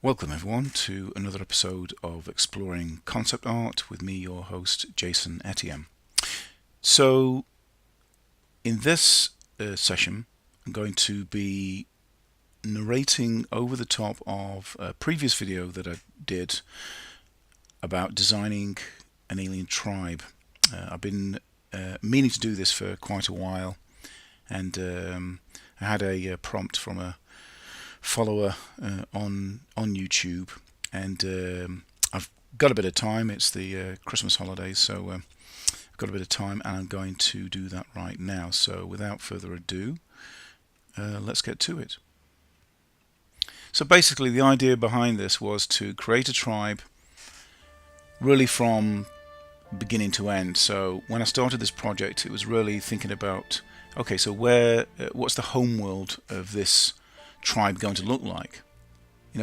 Welcome everyone to another episode of Exploring Concept Art with me, your host, Jason Etienne. So in this session, I'm going to be narrating over the top of a previous video that I did about designing an alien tribe. I've been meaning to do this for quite a while, and I had a prompt from a follower on YouTube, and I've got a bit of time. It's the Christmas holidays, so I've got a bit of time, and I'm going to do that right now. So without further ado, let's get to it. So basically the idea behind this was to create a tribe really from beginning to end. So when I started this project, it was really thinking about, okay, so what's the home world of this tribe going to look like?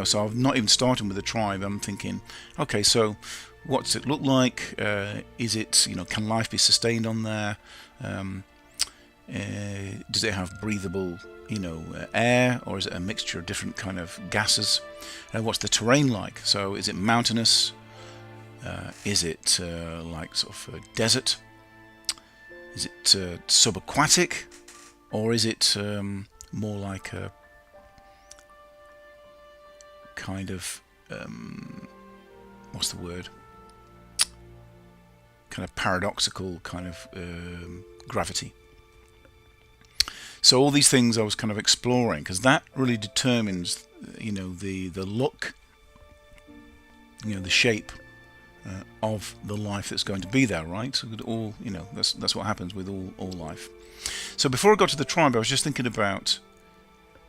So I'm not even starting with a tribe. I'm thinking, okay, so what's it look like? Is it, can life be sustained on there? Does it have breathable, air, or is it a mixture of different kind of gases? What's the terrain like? So is it mountainous? Is it like sort of a desert? Is it subaquatic, or is it more like a kind of what's the word? Kind of paradoxical kind of gravity. So all these things I was kind of exploring, because that really determines, the look, the shape of the life that's going to be there, right? So all, that's what happens with all life. So before I got to the tribe, I was just thinking about,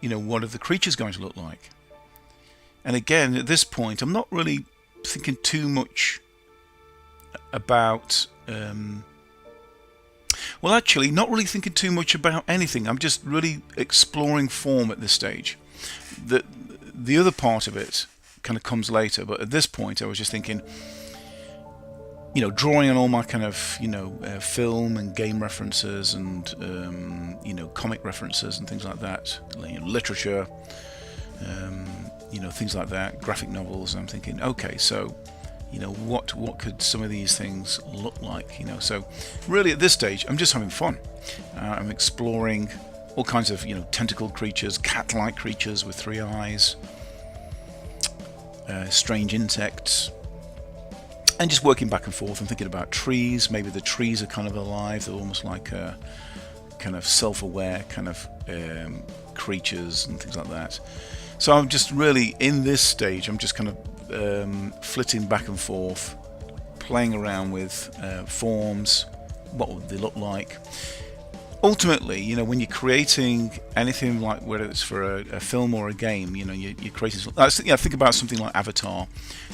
what are the creatures going to look like? And again, at this point, I'm not really thinking too much about, well, actually, not really thinking too much about anything. I'm just really exploring form at this stage. The other part of it kind of comes later, but at this point, I was just thinking, drawing on all my kind of, film and game references and, comic references and things like that, literature, things like that, graphic novels. And I'm thinking, okay, so, what could some of these things look like? So really at this stage, I'm just having fun. I'm exploring all kinds of, tentacled creatures, cat-like creatures with 3 eyes, strange insects, and just working back and forth and thinking about trees. Maybe the trees are kind of alive. They're almost like a kind of self-aware kind of creatures and things like that. So I'm just really, in this stage, I'm just kind of flitting back and forth, playing around with forms, what would they look like. Ultimately, when you're creating anything, like whether it's for a film or a game, you're creating. Think about something like Avatar.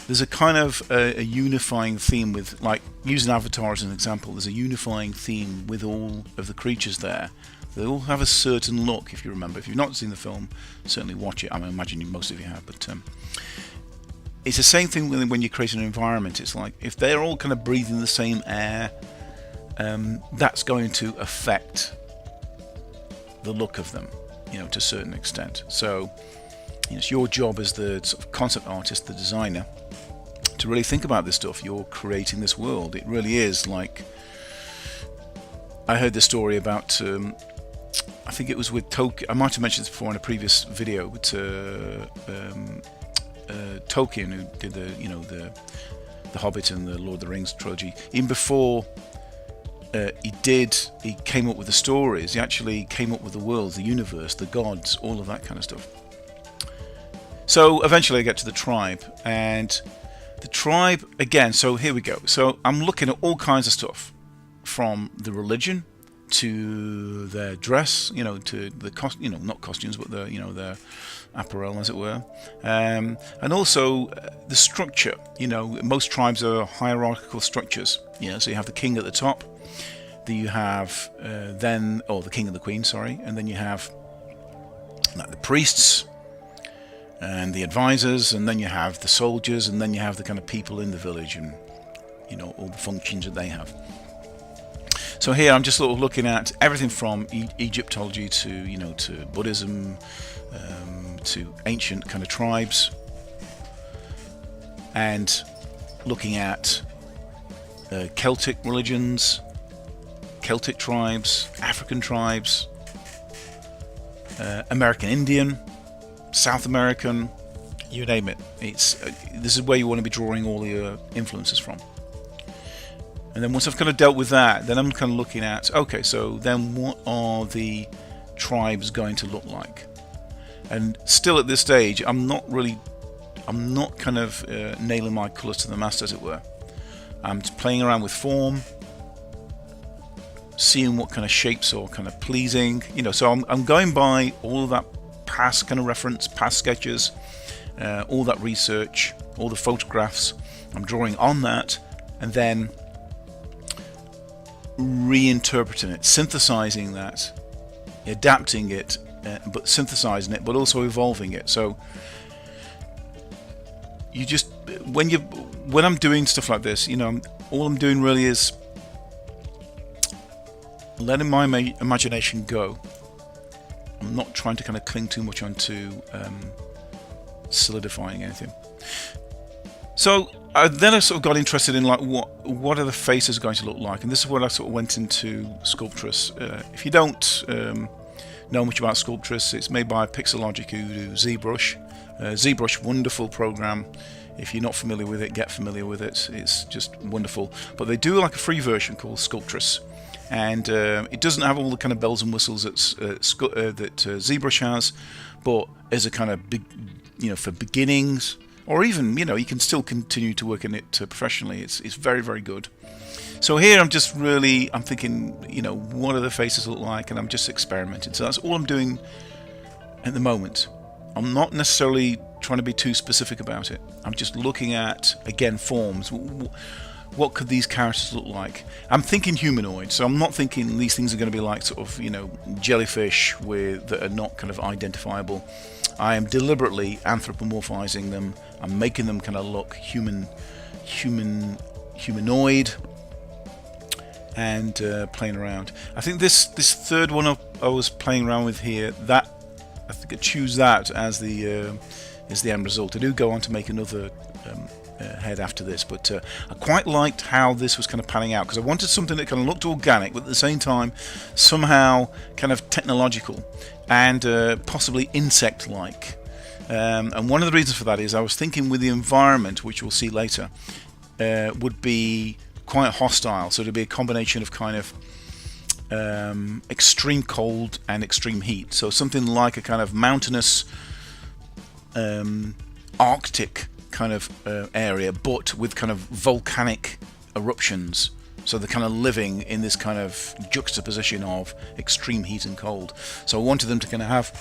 There's a kind of a unifying theme with, like, using Avatar as an example. There's a unifying theme with all of the creatures there. They all have a certain look, if you remember. If you've not seen the film, certainly watch it. I imagine most of you have, but it's the same thing when you create an environment. It's like if they're all kind of breathing the same air, that's going to affect the look of them, to a certain extent. So it's your job as the sort of concept artist, the designer, to really think about this stuff. You're creating this world. It really is like, I heard the story about, I think it was with Tolkien. I might have mentioned this before in a previous video, but Tolkien, who did the Hobbit and the Lord of the Rings trilogy. Even before he came up with the stories. He actually came up with the worlds, the universe, the gods, all of that kind of stuff. So eventually I get to the tribe, and the tribe again. So here we go. So I'm looking at all kinds of stuff, from the religion to their dress, to the not costumes, but their apparel, as it were, and also the structure. Most tribes are hierarchical structures. So you have the king at the top, then you have the king and the queen, sorry, and then you have like the priests and the advisors, and then you have the soldiers, and then you have the kind of people in the village, and all the functions that they have. So here I'm just sort of looking at everything from Egyptology to to Buddhism, to ancient kind of tribes, and looking at Celtic religions, Celtic tribes, African tribes, American Indian, South American, you name it. This is where you want to be drawing all your influences from. And then once I've kind of dealt with that, then I'm kind of looking at, okay, so then what are the tribes going to look like? And still at this stage, I'm not kind of nailing my colours to the mast, as it were. I'm just playing around with form, seeing what kind of shapes are kind of pleasing, so I'm going by all of that past kind of reference, past sketches, all that research, all the photographs. I'm drawing on that, and then reinterpreting it, synthesizing that, adapting it, but synthesizing it, but also evolving it. So you just, when I'm doing stuff like this, all I'm doing really is letting my imagination go. I'm not trying to kind of cling too much onto solidifying anything. So then I sort of got interested in, like, what are the faces going to look like, and this is where I sort of went into Sculptress. If you don't know much about Sculptress, it's made by Pixelogic, who do ZBrush. ZBrush, wonderful program. If you're not familiar with it, get familiar with it. It's just wonderful. But they do like a free version called Sculptress, and it doesn't have all the kind of bells and whistles that ZBrush has, but as a kind of big, for beginnings, or even you can still continue to work in it professionally. It's very, very good. So here I'm thinking, what do the faces look like, and I'm just experimenting. So that's all I'm doing at the moment. I'm not necessarily trying to be too specific about it. I'm just looking at, again, forms. What could these characters look like? I'm thinking humanoid, so I'm not thinking these things are going to be like sort of, jellyfish that are not kind of identifiable. I am deliberately anthropomorphizing them. I'm making them kind of look humanoid, and playing around. I think this third one I was playing around with here, that I think I choose that as the end result. I do go on to make another head after this, but I quite liked how this was kind of panning out, because I wanted something that kind of looked organic, but at the same time somehow kind of technological and possibly insect-like. And one of the reasons for that is I was thinking with the environment, which we'll see later, would be quite hostile. So it'd be a combination of kind of extreme cold and extreme heat. So something like a kind of mountainous Arctic kind of area, but with kind of volcanic eruptions. So they're kind of living in this kind of juxtaposition of extreme heat and cold. So I wanted them to kind of have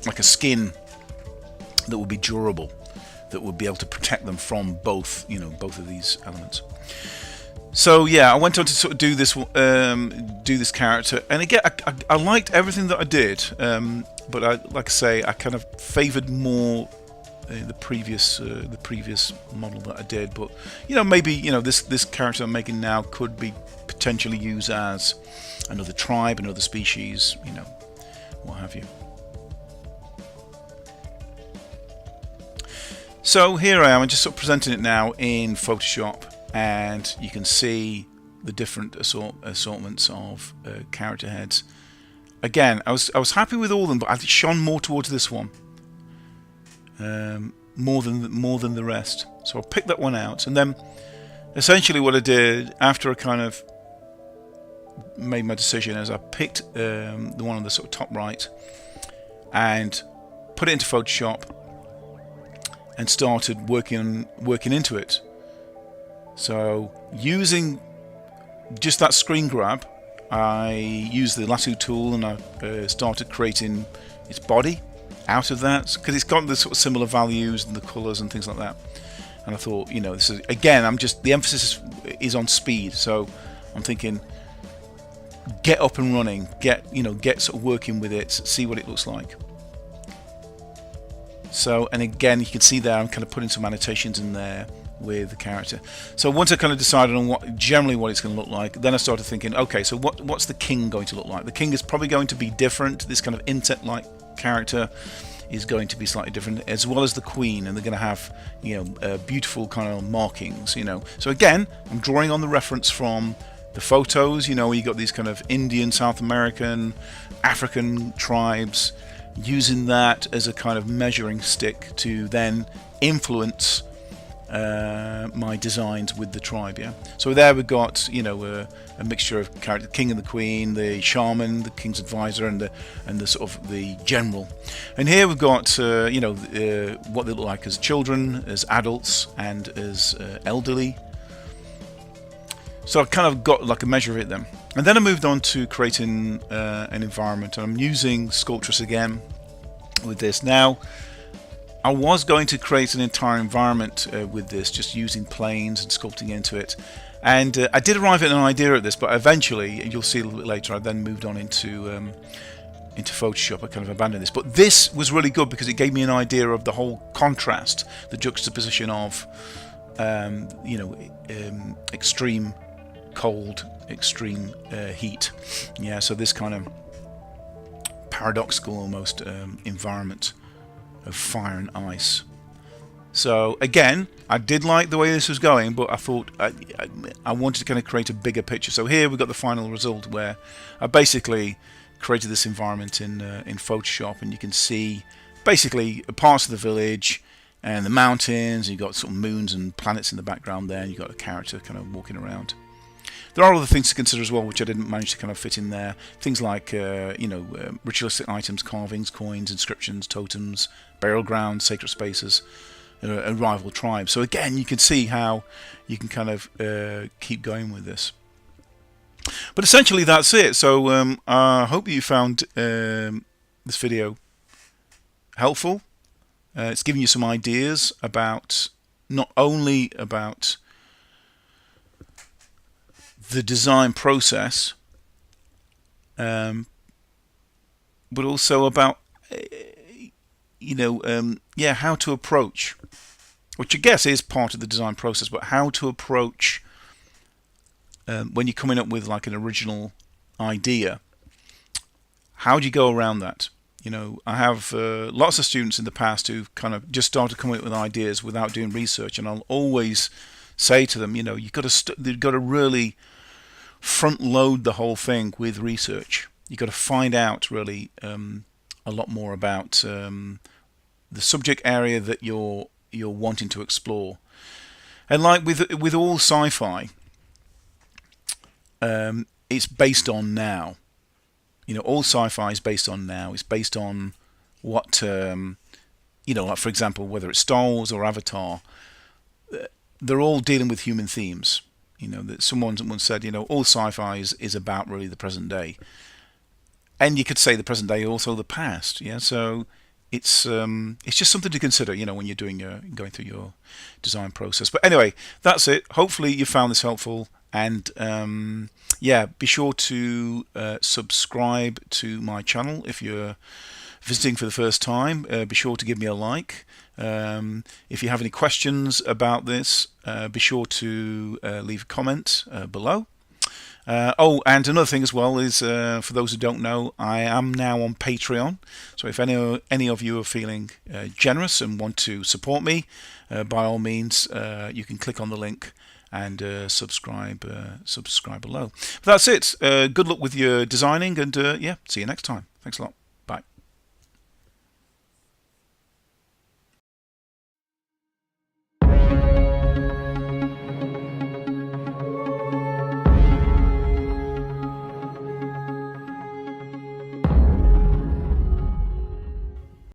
like a skin that would be durable, that would be able to protect them from both of these elements. So yeah, I went on to sort of do this character, and again, I liked everything that I did, but like I say, I kind of favoured more the previous model that I did. But maybe this character I'm making now could be potentially used as another tribe, another species, what have you. So here I am. I'm just sort of presenting it now in Photoshop, and you can see the different assortments of character heads. Again, I was happy with all of them, but I shone more towards this one, more than the rest. So I picked that one out, and then essentially what I did after I kind of made my decision is I picked the one on the sort of top right and put it into Photoshop and started working into it. So using just that screen grab, I used the lasso tool, and I started creating its body out of that, because it's got the sort of similar values and the colours and things like that. And I thought, this is, again, the emphasis is on speed. So I'm thinking, get up and running, get sort of working with it, see what it looks like. So, and again, you can see there I'm kind of putting some annotations in there with the character. So once I kind of decided on what it's going to look like, then I started thinking, okay, so what's the king going to look like? The king is probably going to be different. This kind of insect-like character is going to be slightly different, as well as the Queen, and they're going to have, you know, beautiful kind of markings, you know. So again, I'm drawing on the reference from the photos, you know, you got these kind of Indian, South American, African tribes, using that as a kind of measuring stick to then influence my designs with the tribe. Yeah, so there we've got, you know, a mixture of characters: the king and the queen, the shaman, the king's advisor, and the sort of the general. And here we've got you know, what they look like as children, as adults, and as elderly. So I kind of got like a measure of it then. And then I moved on to creating an environment, and I'm using Sculptress again with this. Now, I was going to create an entire environment with this, just using planes and sculpting into it. And I did arrive at an idea at this, but eventually, and you'll see a little bit later, I then moved on into Photoshop. I kind of abandoned this. But this was really good because it gave me an idea of the whole contrast, the juxtaposition of, you know, extreme cold, extreme heat. Yeah, so this kind of paradoxical almost environment of fire and ice. So again, I did like the way this was going, but I thought I wanted to kind of create a bigger picture. So here we've got the final result, where I basically created this environment in Photoshop, and you can see basically parts of the village and the mountains. You've got sort of moons and planets in the background there, and you've got a character kind of walking around. There are other things to consider as well, which I didn't manage to kind of fit in there. Things like, you know, ritualistic items, carvings, coins, inscriptions, totems, burial grounds, sacred spaces, and rival tribes. So again, you can see how you can kind of keep going with this. But essentially, that's it. So I hope you found this video helpful. It's giving you some ideas about, not only about the design process, but also about, you know, yeah, how to approach, which I guess is part of the design process, but how to approach when you're coming up with like an original idea. How do you go around that? You know, I have lots of students in the past who've kind of just started coming up with ideas without doing research, and I'll always say to them, you know, you've got to really front load the whole thing with research. You've got to find out really a lot more about the subject area that you're wanting to explore. And like with all sci-fi, it's based on now. You know, all sci-fi is based on now. It's based on what, you know, like for example, whether it's Star Wars or Avatar, they're all dealing with human themes. You know, that someone once said, you know, all sci-fi is about really the present day, and you could say the present day, also the past. Yeah, so it's just something to consider, you know, when you're going through your design process. But anyway, that's it. Hopefully you found this helpful, and yeah, be sure to subscribe to my channel if you're visiting for the first time. Be sure to give me a like. If you have any questions about this, be sure to leave a comment below. Oh, and another thing as well is, for those who don't know, I am now on Patreon. So if any of you are feeling generous and want to support me, by all means, you can click on the link and subscribe below. But that's it. Good luck with your designing, and yeah, see you next time. Thanks a lot.